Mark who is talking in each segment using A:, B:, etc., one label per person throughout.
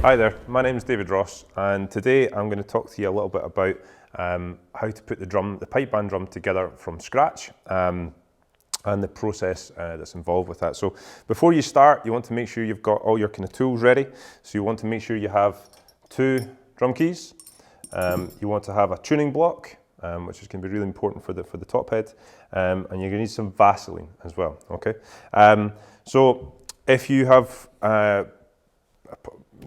A: Hi there, my name is David Ross, and today I'm going to talk to you a little bit about how to put the pipe band drum together from scratch and the process that's involved with that. So before you start, you want to make sure you've got all your kind of tools ready. So you want to make sure you have 2 drum keys. You want to have a tuning block, which is going to be really important for the top head, and you're going to need some Vaseline as well. Okay. So if you have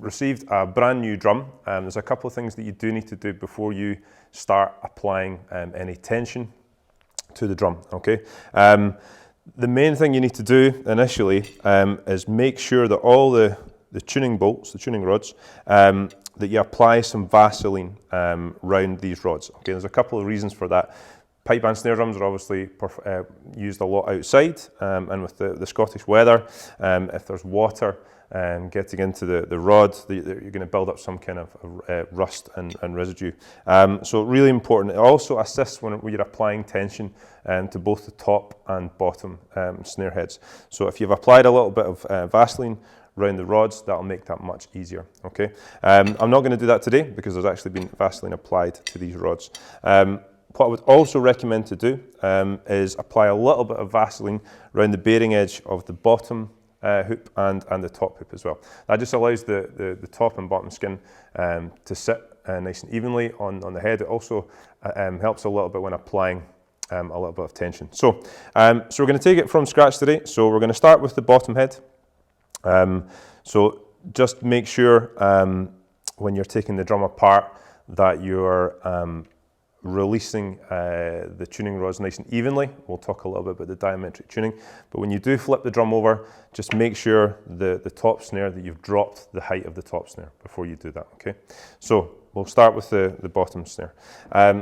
A: received a brand new drum, there's a couple of things that you do need to do before you start applying any tension to the drum. Okay. The main thing you need to do initially is make sure that all the tuning bolts, the tuning rods, that you apply some Vaseline round these rods. Okay, there's a couple of reasons for that. Pipe band snare drums are obviously used a lot outside, and with the Scottish weather, if there's water getting into the rod, you're going to build up some kind of rust and residue. So really important. It also assists when you're applying tension to both the top and bottom snare heads. So if you've applied a little bit of Vaseline around the rods, that'll make that much easier. Okay, I'm not going to do that today because there's actually been Vaseline applied to these rods. What I would also recommend to do is apply a little bit of Vaseline around the bearing edge of the bottom hoop and the top hoop as well. That just allows the top and bottom skin to sit nice and evenly on the head. It also helps a little bit when applying a little bit of tension. So we're going to take it from scratch today. So we're going to start with the bottom head. So just make sure when you're taking the drum apart that you're releasing the tuning rods nice and evenly. We'll talk a little bit about the diametric tuning, but when you do flip the drum over, just make sure the top snare that you've dropped the height of the top snare before you do that. Okay, so we'll start with the bottom snare.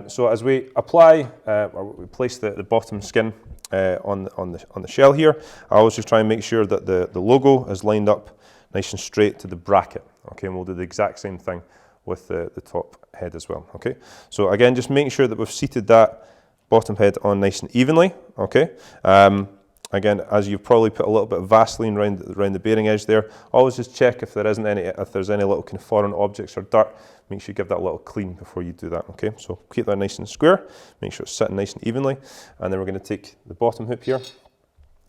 A: So as we apply or we place the bottom skin on the shell here, I always just try and make sure that the logo is lined up nice and straight to the bracket. Okay, and we'll do the exact same thing with the top head as well. Okay, so again, just make sure that we've seated that bottom head on nice and evenly. Okay, again, as you've probably put a little bit of Vaseline around the bearing edge there, always just check if there's any little kind of foreign objects or dirt. Make sure you give that a little clean before you do that. Okay, so keep that nice and square, make sure it's sitting nice and evenly, and then we're going to take the bottom hoop here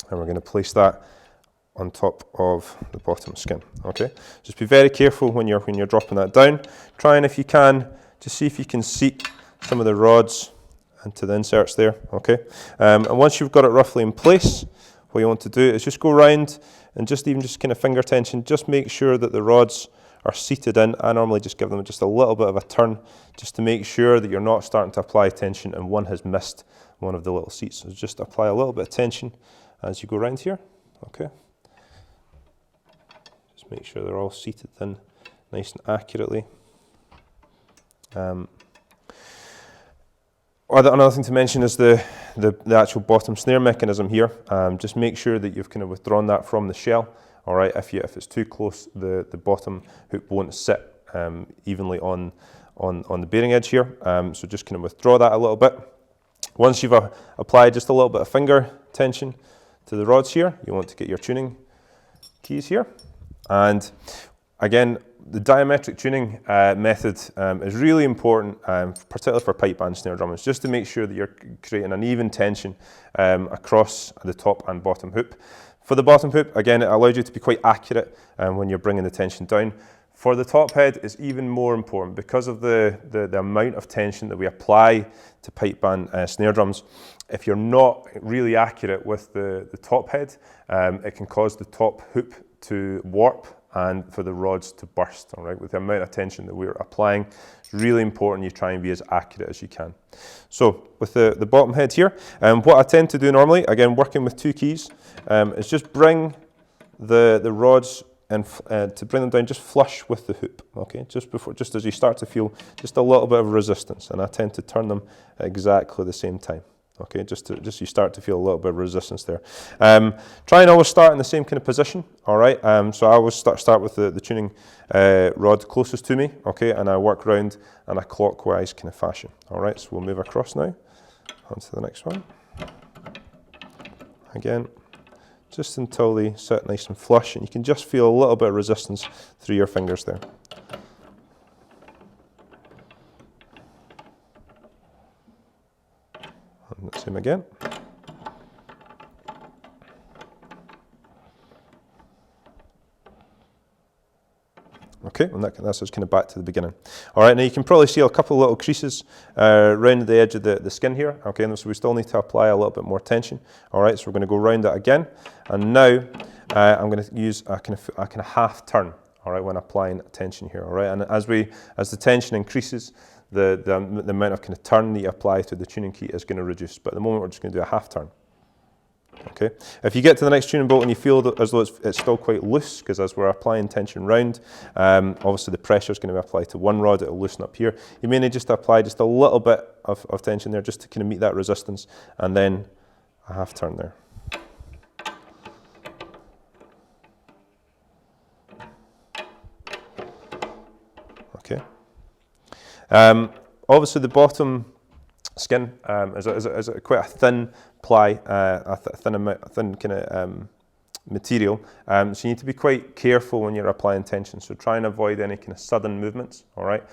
A: and we're going to place that on top of the bottom skin. Okay, just be very careful when you're dropping that down. Try and, if you can, just see if you can seat some of the rods into the inserts there. Okay, and once you've got it roughly in place, what you want to do is just go around and just kind of finger tension. Just make sure that the rods are seated in. I normally just give them just a little bit of a turn, just to make sure that you're not starting to apply tension and one has missed one of the little seats. So just apply a little bit of tension as you go around here. Okay. Just make sure they're all seated in nice and accurately. Another thing to mention is the actual bottom snare mechanism here. Just make sure that you've kind of withdrawn that from the shell. All right, if it's too close, the bottom hoop won't sit evenly on the bearing edge here. So just kind of withdraw that a little bit. Once you've applied just a little bit of finger tension to the rods here, you want to get your tuning keys here. And again, the diametric tuning method is really important, particularly for pipe band snare drummers, just to make sure that you're creating an even tension across the top and bottom hoop. For the bottom hoop, again, it allows you to be quite accurate when you're bringing the tension down. For the top head, it's even more important because of the amount of tension that we apply to pipe band snare drums. If you're not really accurate with the top head, it can cause the top hoop to warp and for the rods to burst. All right, with the amount of tension that we're applying, it's really important you try and be as accurate as you can. So with the bottom head here, what I tend to do normally, again working with 2 keys, is just bring the rods and to bring them down just flush with the hoop. Okay, just as you start to feel just a little bit of resistance, and I tend to turn them at exactly the same time. Okay, just you start to feel a little bit of resistance there. Try and always start in the same kind of position. All right, so I always start with the tuning rod closest to me. Okay, and I work round in a clockwise kind of fashion. All right, so we'll move across now onto the next one. Again, just until they sit nice and flush, and you can just feel a little bit of resistance through your fingers there. Same again. Okay, and that's just kind of back to the beginning. All right, now you can probably see a couple of little creases around the edge of the skin here. Okay, and so we still need to apply a little bit more tension. All right, so we're going to go around that again, and now I'm going to use a kind of half turn. All right, when applying tension here. All right, and as the tension increases, the amount of kind of turn that you apply to the tuning key is going to reduce. But at the moment, we're just going to do a half turn. Okay. If you get to the next tuning bolt and you feel as though it's still quite loose, because as we're applying tension round, obviously the pressure is going to be applied to one rod, it'll loosen up here. You may need just to apply just a little bit of tension there just to kind of meet that resistance, and then a half turn there. Okay. Obviously the bottom skin is quite a thin ply, a thin kind of material, so you need to be quite careful when you're applying tension. So try and avoid any kind of sudden movements. All right.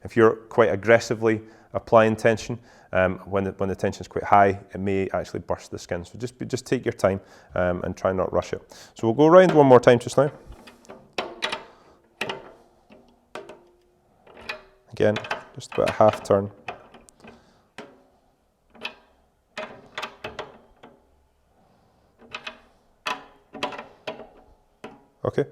A: If you're quite aggressively applying tension, when the tension is quite high, it may actually burst the skin. So just take your time and try not rush it. So we'll go around one more time just now. Again, just about a half turn. Okay,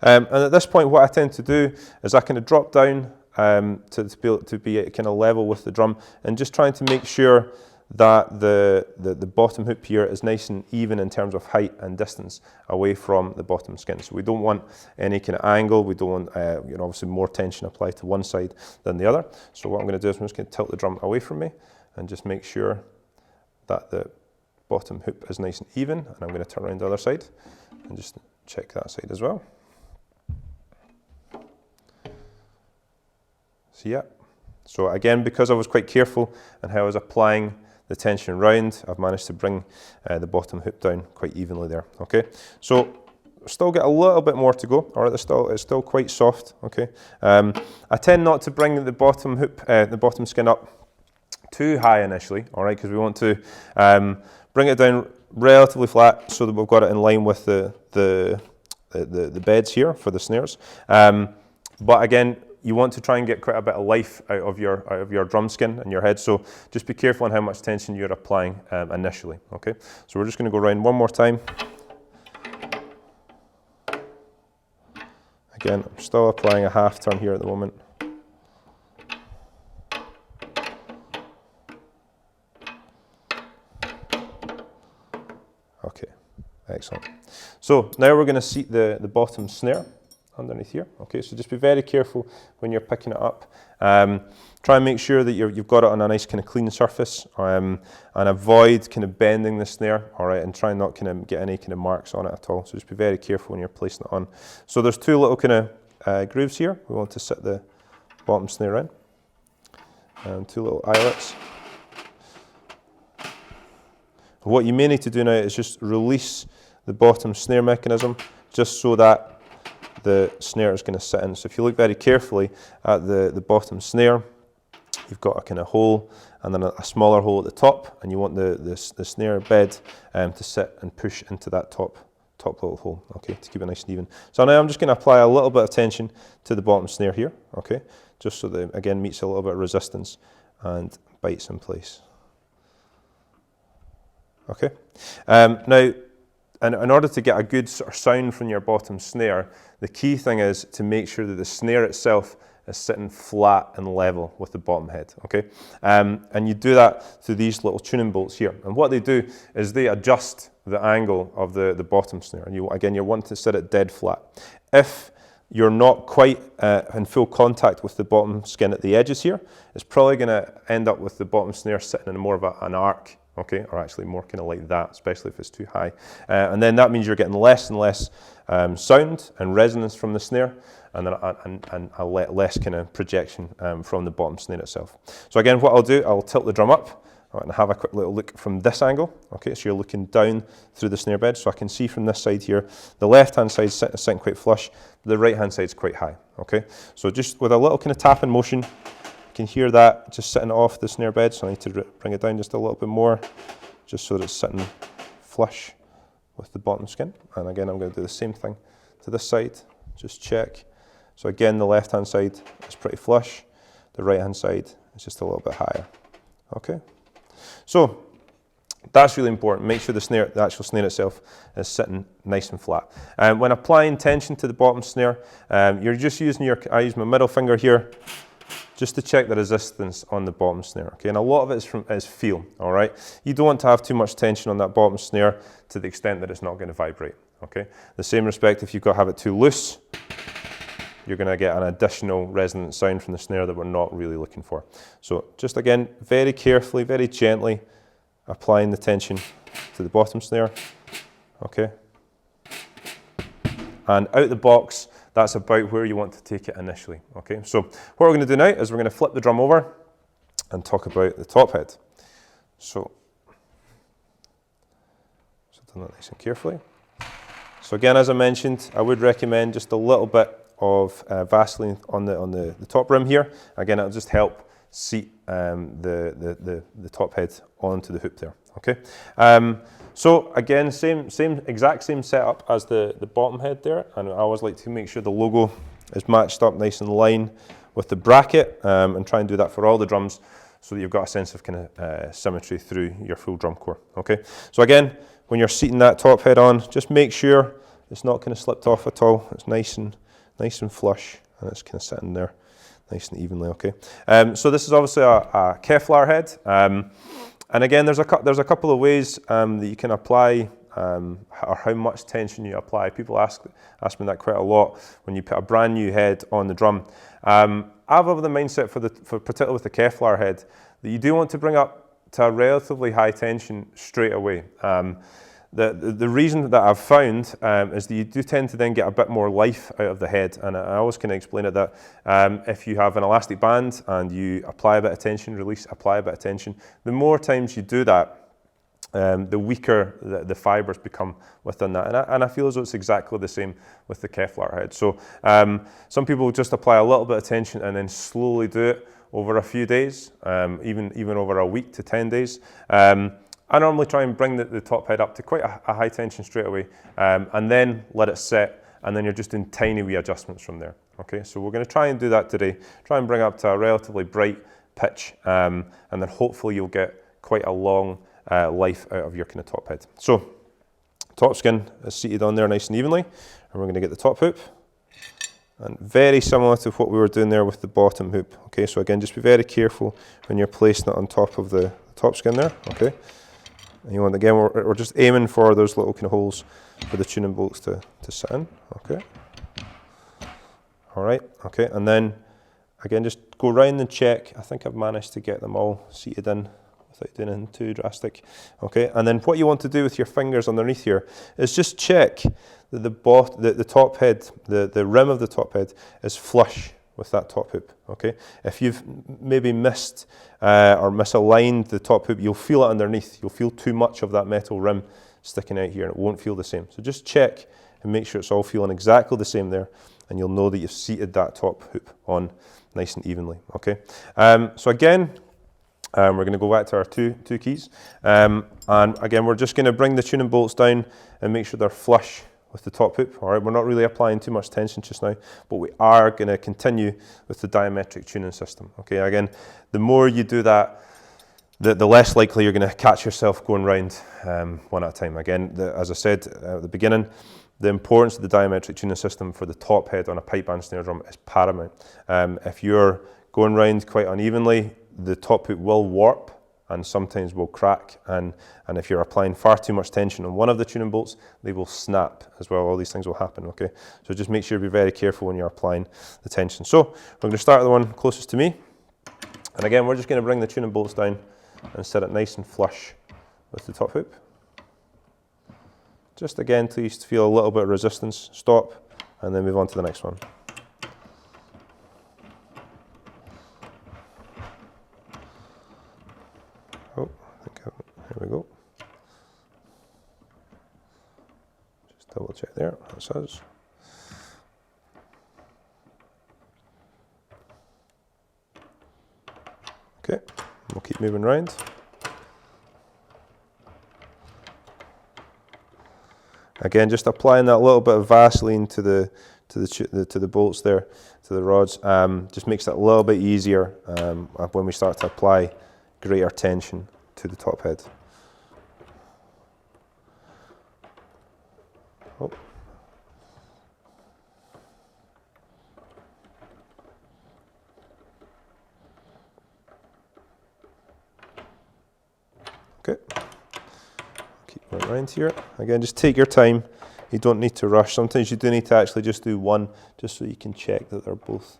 A: and at this point what I tend to do is I kind of drop down to be kind of level with the drum, and just trying to make sure that the bottom hoop here is nice and even in terms of height and distance away from the bottom skin. So we don't want any kind of angle, we don't want obviously more tension applied to one side than the other. So what I'm going to do is I'm just going to tilt the drum away from me and just make sure that the bottom hoop is nice and even, and I'm going to turn around the other side and just check that side as well. So yeah, so again, because I was quite careful in how I was applying the tension round, I've managed to bring the bottom hoop down quite evenly there. Okay, so still get a little bit more to go. All right, it's still quite soft. Okay, I tend not to bring the bottom hoop, the bottom skin up too high initially. All right, because we want to bring it down relatively flat so that we've got it in line with the beds here for the snares. But again, you want to try and get quite a bit of life out of your drum skin and your head, so just be careful on how much tension you're applying initially. Okay, so we're just going to go around one more time. Again, I'm still applying a half turn here at the moment. Okay, excellent. So now we're going to seat the bottom snare underneath here. Okay, so just be very careful when you're picking it up. Try and make sure that you've got it on a nice kind of clean surface, and avoid kind of bending the snare. All right, and try not kind of get any kind of marks on it at all. So just be very careful when you're placing it on. So there's two little kind of grooves here. We want to sit the bottom snare in, and two little eyelets. What you may need to do now is just release the bottom snare mechanism, just so that the snare is going to sit in. So if you look very carefully at the bottom snare, you've got a kind of hole and then a smaller hole at the top, and you want the snare bed to sit and push into that top little hole, okay, to keep it nice and even. So now I'm just going to apply a little bit of tension to the bottom snare here, okay, just so that it again meets a little bit of resistance and bites in place. Okay, now in order to get a good sort of sound from your bottom snare, the key thing is to make sure that the snare itself is sitting flat and level with the bottom head, okay? And you do that through these little tuning bolts here. And what they do is they adjust the angle of the bottom snare. And you want to sit it dead flat. If you're not quite in full contact with the bottom skin at the edges here, it's probably going to end up with the bottom snare sitting in more of an arc, okay, or actually more kind of like that, especially if it's too high. And then that means you're getting less and less sound and resonance from the snare, and then less kind of projection from the bottom snare itself. So again, what I'll do, I'll tilt the drum up and have a quick little look from this angle. Okay, so you're looking down through the snare bed, so I can see from this side here, the left-hand side is sitting quite flush, the right-hand side is quite high. Okay, so just with a little kind of tapping motion, can hear that just sitting off the snare bed, so I need to bring it down just a little bit more, just so that it's sitting flush with the bottom skin. And again, I'm going to do the same thing to this side, just check. So again, the left-hand side is pretty flush, the right-hand side is just a little bit higher. Okay, so that's really important. Make sure the actual snare itself is sitting nice and flat. When applying tension to the bottom snare, you're just using I use my middle finger here, just to check the resistance on the bottom snare. Okay, and a lot of it is feel. All right, you don't want to have too much tension on that bottom snare to the extent that it's not going to vibrate. Okay, the same respect, if you've got to have it too loose, you're going to get an additional resonant sound from the snare that we're not really looking for. So just again, very carefully, very gently applying the tension to the bottom snare. Okay, and out the box, that's about where you want to take it initially. Okay, so what we're going to do now is we're going to flip the drum over and talk about the top head. So do that nice and carefully. So again, as I mentioned, I would recommend just a little bit of Vaseline on the top rim here. Again, it'll just help seat the top head onto the hoop there. Okay. So again, exact same setup as the bottom head there, and I always like to make sure the logo is matched up nice in line with the bracket, and try and do that for all the drums, so that you've got a sense of kind of symmetry through your full drum corps. Okay. So again, when you're seating that top head on, just make sure it's not kind of slipped off at all. It's nice and flush, and it's kind of sitting there nice and evenly. Okay. So this is obviously a Kevlar head, and again, there's a couple of ways that you can apply, or how much tension you apply. People ask me that quite a lot when you put a brand new head on the drum. I've of the mindset for particularly with the Kevlar head, that you do want to bring up to a relatively high tension straight away. The reason that I've found is that you do tend to then get a bit more life out of the head, and I always kind of explain it that if you have an elastic band and you apply a bit of tension, release, apply a bit of tension, the more times you do that, the weaker the fibres become within that. And I feel as though it's exactly the same with the Kevlar head. So some people just apply a little bit of tension and then slowly do it over a few days, even over a week to 10 days. I normally try and bring the top head up to quite a high tension straight away, and then let it set, and then you're just doing tiny readjustments from there. Okay, so we're going to try and do that today. Try and bring up to a relatively bright pitch, and then hopefully you'll get quite a long life out of your kind of top head. So top skin is seated on there nice and evenly, and we're going to get the top hoop. And very similar to what we were doing there with the bottom hoop. Okay, so again, just be very careful when you're placing it on top of the top skin there. Okay, and you want, again, we're just aiming for those little kind of holes for the tuning bolts to sit in. Okay, all right. Okay, and then again, just go round and check. I think I've managed to get them all seated in without doing anything too drastic. Okay, and then what you want to do with your fingers underneath here is just check that the top head, the rim of the top head is flush with that top hoop. Okay, if you've maybe missed or misaligned the top hoop, you'll feel it underneath. You'll feel too much of that metal rim sticking out here, and it won't feel the same. So just check and make sure it's all feeling exactly the same there, and you'll know that you've seated that top hoop on nice and evenly. Okay, so again, we're going to go back to our two keys, and again, we're just going to bring the tuning bolts down and make sure they're flush with the top hoop. All right, we're not really applying too much tension just now, but we are going to continue with the diametric tuning system. Okay, again, the more you do that, the less likely you're going to catch yourself going round one at a time. Again, as I said at the beginning, the importance of the diametric tuning system for the top head on a pipe band snare drum is paramount. If you're going round quite unevenly, the top hoop will warp and sometimes will crack, and if you're applying far too much tension on one of the tuning bolts, they will snap as well. All these things will happen. Okay, so just make sure you're very careful when you're applying the tension. So we're going to start with the one closest to me, and again, we're just going to bring the tuning bolts down and set it nice and flush with the top hoop. Just again, till you feel a little bit of resistance, stop, and then move on to the next one. Oh, here we go. Just double check there, that says. Okay, we'll keep moving around. Again, just applying that little bit of Vaseline to the bolts there, to the rods. Just makes it a little bit easier when we start to apply greater tension to the top head. Oh. Okay. Keep going around here. Again, just take your time. You don't need to rush. Sometimes you do need to actually just do one, just so you can check that they're both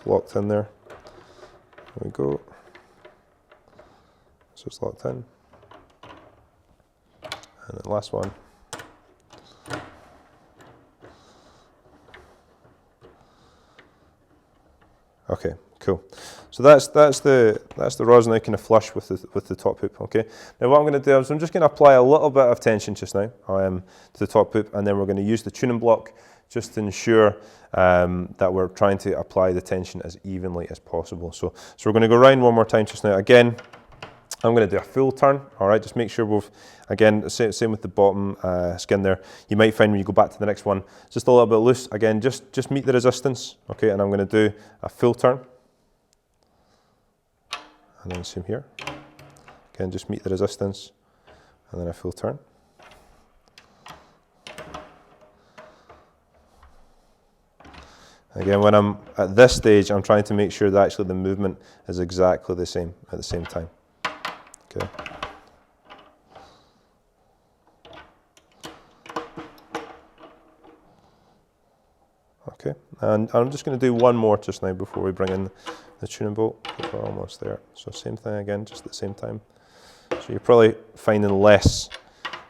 A: locked in there. There we go. So it's locked in. And the last one. Okay, cool. So that's the rosin now kind of flush with the top hoop. Okay. Now what I'm going to do is I'm just going to apply a little bit of tension just now to the top hoop, and then we're going to use the tuning block just to ensure that we're trying to apply the tension as evenly as possible. So we're going to go around one more time just now. Again, I'm going to do a full turn. All right, just make sure we've, again, same with the bottom skin there. You might find when you go back to the next one, just a little bit loose. Again, just meet the resistance. Okay, and I'm going to do a full turn. And then same here. Again, just meet the resistance, and then a full turn. Again, when I'm at this stage, I'm trying to make sure that actually the movement is exactly the same at the same time. Okay. Okay, and I'm just going to do one more just now before we bring in the tuning bolt. We're almost there. So same thing again, just at the same time. So you're probably finding less,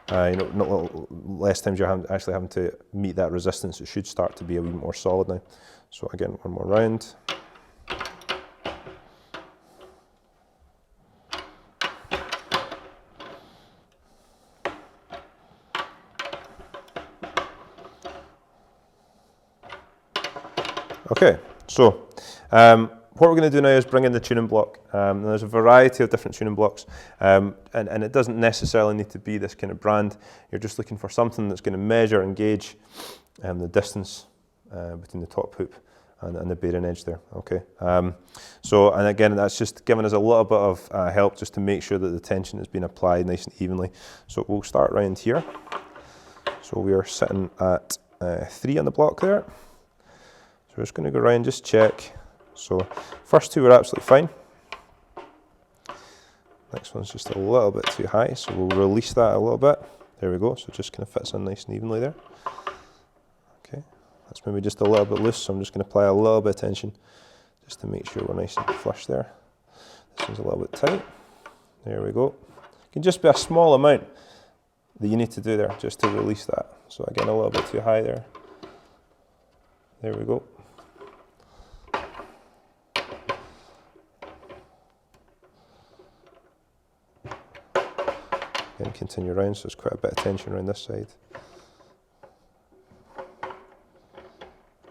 A: less times you're actually having to meet that resistance. It should start to be a wee more solid now. So again, one more round. Okay, so what we're going to do now is bring in the tuning block. There's a variety of different tuning blocks, and it doesn't necessarily need to be this kind of brand. You're just looking for something that's going to measure and gauge the distance between the top hoop and the bearing edge there. Okay, and again, that's just giving us a little bit of help just to make sure that the tension has been applied nice and evenly. So we'll start around here. So we are sitting at 3 on the block there. So we're just going to go around, just check. So first two are absolutely fine. Next one's just a little bit too high, so we'll release that a little bit. There we go, so it just kind of fits in nice and evenly there. Okay, that's maybe just a little bit loose, so I'm just going to apply a little bit of tension just to make sure we're nice and flush there. This one's a little bit tight. There we go. It can just be a small amount that you need to do there just to release that. So again, a little bit too high there. There we go. And continue around, so there's quite a bit of tension around this side.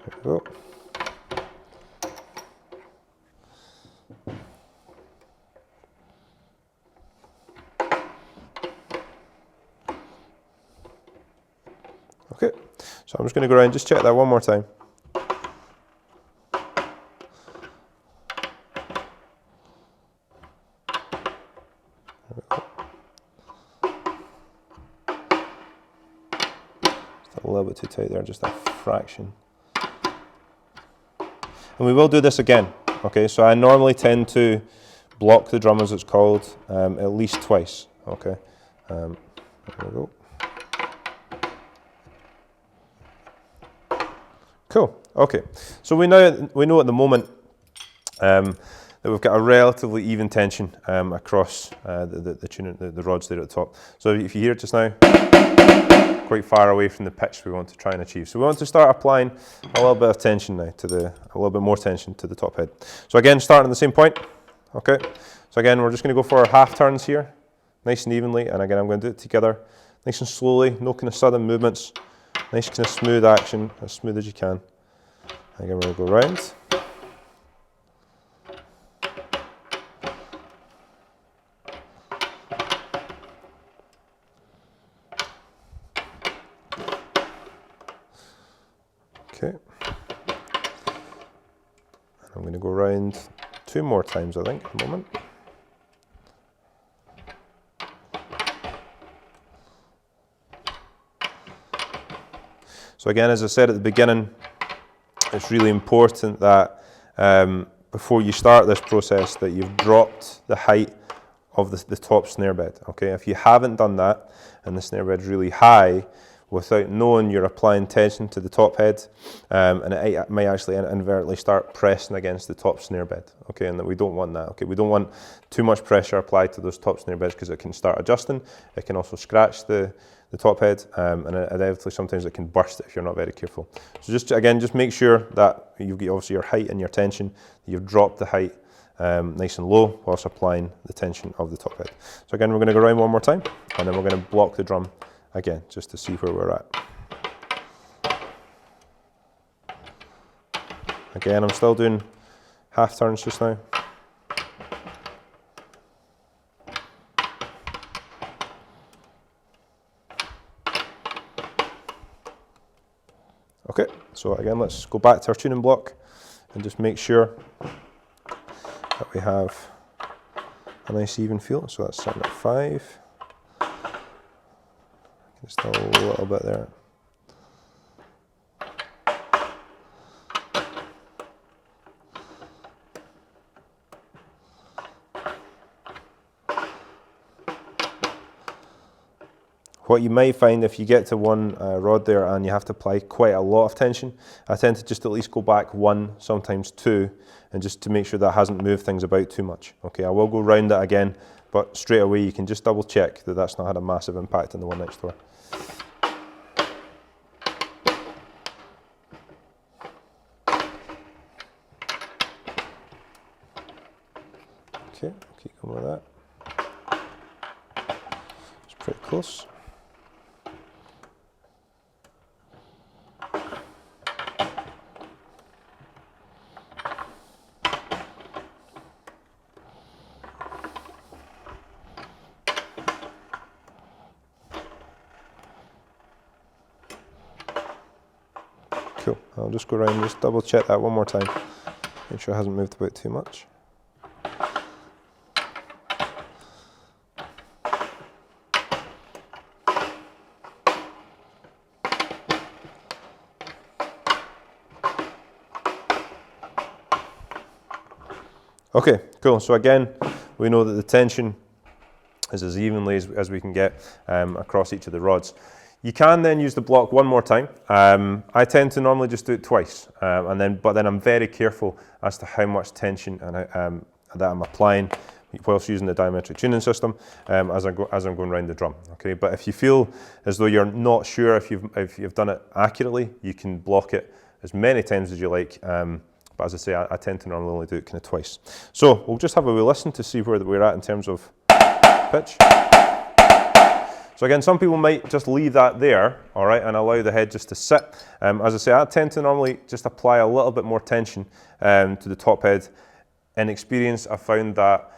A: There we go. Okay, so I'm just going to go around and just check that one more time. A little bit too tight there, just a fraction. And we will do this again, okay? So I normally tend to block the drum, as it's called, at least twice, okay? There we go. Cool, okay. So we know at the moment that we've got a relatively even tension across the rods there at the top. So if you hear it just now, quite far away from the pitch we want to try and achieve. So we want to start applying a little bit of tension now a little bit more tension to the top head. So again, starting at the same point, okay? So again, we're just going to go for our half turns here, nice and evenly, and again, I'm going to do it together, nice and slowly, no kind of sudden movements, nice kind of smooth action, as smooth as you can. Again, we'll go round. Okay. I'm going to go around 2 more times, I think, at the moment. So again, as I said at the beginning, it's really important that before you start this process that you've dropped the height of the top snare bed. Okay, if you haven't done that and the snare bed's really high, without knowing you're applying tension to the top head, and it may actually inadvertently start pressing against the top snare bed. Okay, and we don't want that. Okay, we don't want too much pressure applied to those top snare beds because it can start adjusting. It can also scratch the top head, and inevitably sometimes it can burst if you're not very careful. So just make sure that you've got obviously your height and your tension, you've dropped the height nice and low whilst applying the tension of the top head. So again, we're going to go around one more time, and then we're going to block the drum again, just to see where we're at. Again, I'm still doing half turns just now. Okay, so again, let's go back to our tuning block and just make sure that we have a nice even feel. So that's sitting at 5. Still a little bit there. What you might find if you get to one rod there and you have to apply quite a lot of tension, I tend to just at least go back 1, sometimes 2, and just to make sure that hasn't moved things about too much. Okay, I will go round that again, but straight away you can just double check that that's not had a massive impact on the one next door. Okay, keep going with that. It's pretty close. Cool. I'll just go around and just double check that one more time. Make sure it hasn't moved about too much. Okay, cool. So again, we know that the tension is as evenly as we can get across each of the rods. You can then use the block one more time. I tend to normally just do it twice, but then I'm very careful as to how much tension that I'm applying whilst using the diametric tuning system as I'm going around the drum. Okay, but if you feel as though you're not sure if you've done it accurately, you can block it as many times as you like. But as I say, I tend to normally only do it kind of twice. So we'll just have a wee listen to see where we're at in terms of pitch. So again, some people might just leave that there, all right, and allow the head just to sit. As I say, I tend to normally just apply a little bit more tension to the top head. In experience, I found that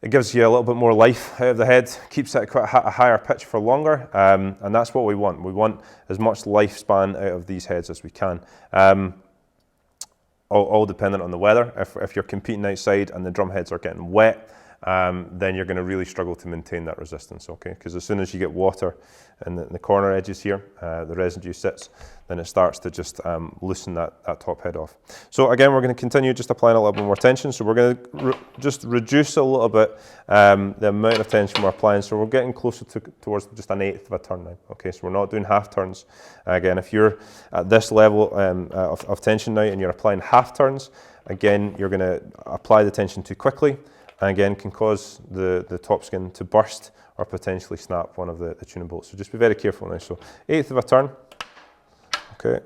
A: it gives you a little bit more life out of the head, keeps it at quite a higher pitch for longer, and that's what we want. We want as much lifespan out of these heads as we can. All dependent on the weather. If you're competing outside and the drum heads are getting wet, then you're going to really struggle to maintain that resistance, okay? Because as soon as you get water in the corner edges here, the residue sits, then it starts to just loosen that top head off. So again, we're going to continue just applying a little bit more tension. So we're going to just reduce a little bit the amount of tension we're applying. So we're getting closer towards just 1/8 of a turn now, okay? So we're not doing half turns. Again, if you're at this level of tension now and you're applying half turns, again, you're going to apply the tension too quickly, and again can cause the top skin to burst or potentially snap one of the tuning bolts. So just be very careful now. So 1/8 of a turn, okay.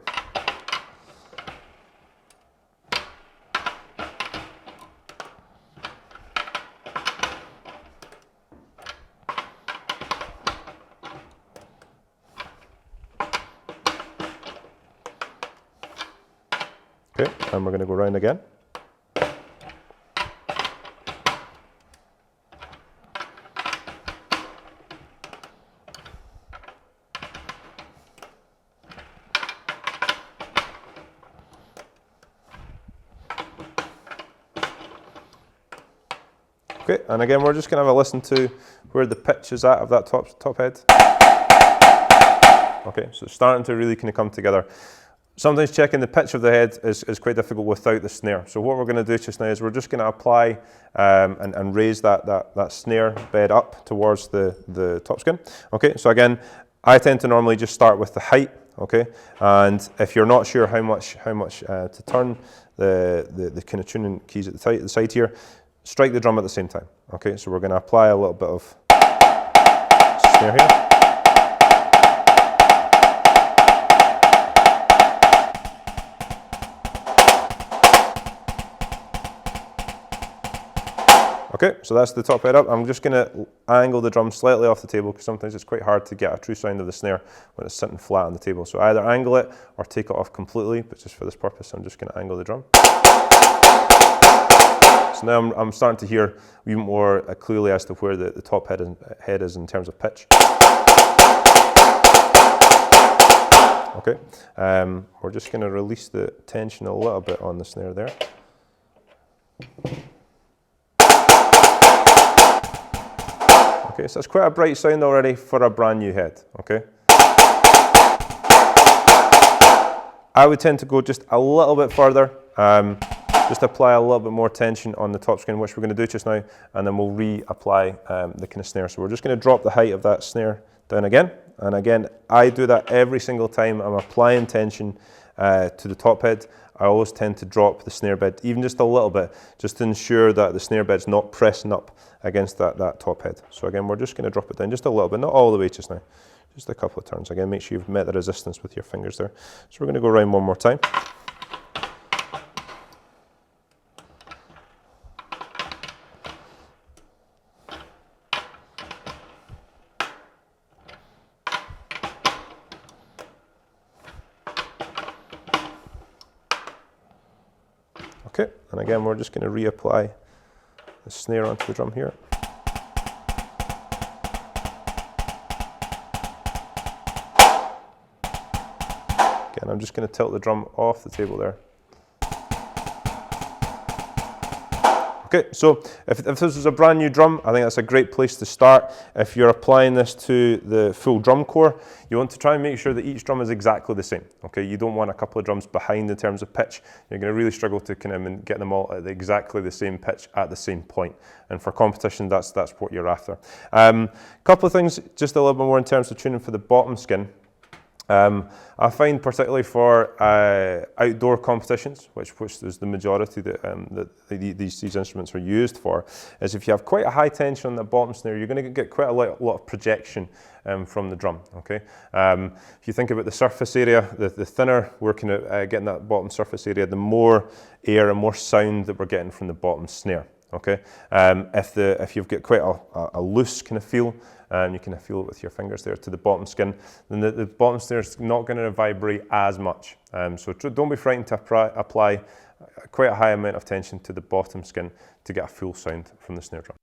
A: Okay, and we're going to go round again. Okay, and again, we're just going to have a listen to where the pitch is at of that top head. Okay, so it's starting to really kind of come together. Sometimes checking the pitch of the head is quite difficult without the snare. So what we're going to do just now is we're just going to apply and raise that snare bed up towards the top skin. Okay, so again, I tend to normally just start with the height. Okay, and if you're not sure how much to turn the kind of tuning keys at the side here, strike the drum at the same time. Okay, so we're going to apply a little bit of snare here. Okay, so that's the top head up. I'm just going to angle the drum slightly off the table because sometimes it's quite hard to get a true sound of the snare when it's sitting flat on the table. So either angle it or take it off completely, but just for this purpose, I'm just going to angle the drum. So now I'm starting to hear even more clearly as to where the top head is in terms of pitch. Okay, we're just going to release the tension a little bit on the snare there. Okay, so it's quite a bright sound already for a brand new head, okay? I would tend to go just a little bit further, just apply a little bit more tension on the top skin, which we're going to do just now, and then we'll reapply the kind of snare. So we're just going to drop the height of that snare down again, and again, I do that every single time I'm applying tension to the top head. I always tend to drop the snare bed, even just a little bit, just to ensure that the snare bed's not pressing up against that top head. So again, we're just going to drop it down just a little bit, not all the way just now, just a couple of turns. Again, make sure you've met the resistance with your fingers there. So we're going to go around one more time. Okay, and again, we're just going to reapply the snare onto the drum here. Again, I'm just going to tilt the drum off the table there. Okay, so if this is a brand new drum, I think that's a great place to start. If you're applying this to the full drum corps, you want to try and make sure that each drum is exactly the same. Okay, you don't want a couple of drums behind in terms of pitch. You're going to really struggle to kind of get them all at exactly the same pitch at the same point. And for competition, that's what you're after. Couple of things, just a little bit more in terms of tuning for the bottom skin. I find particularly for outdoor competitions, which is the majority that these instruments are used for, is if you have quite a high tension on the bottom snare, you're going to get quite a lot of projection from the drum. Okay, if you think about the surface area, the thinner we're kind of getting that bottom surface area, the more air and more sound that we're getting from the bottom snare. Okay, if you've got quite a loose kind of feel, you can feel it with your fingers there to the bottom skin, then the bottom snare is not going to vibrate as much. So don't be frightened to apply quite a high amount of tension to the bottom skin to get a full sound from the snare drum.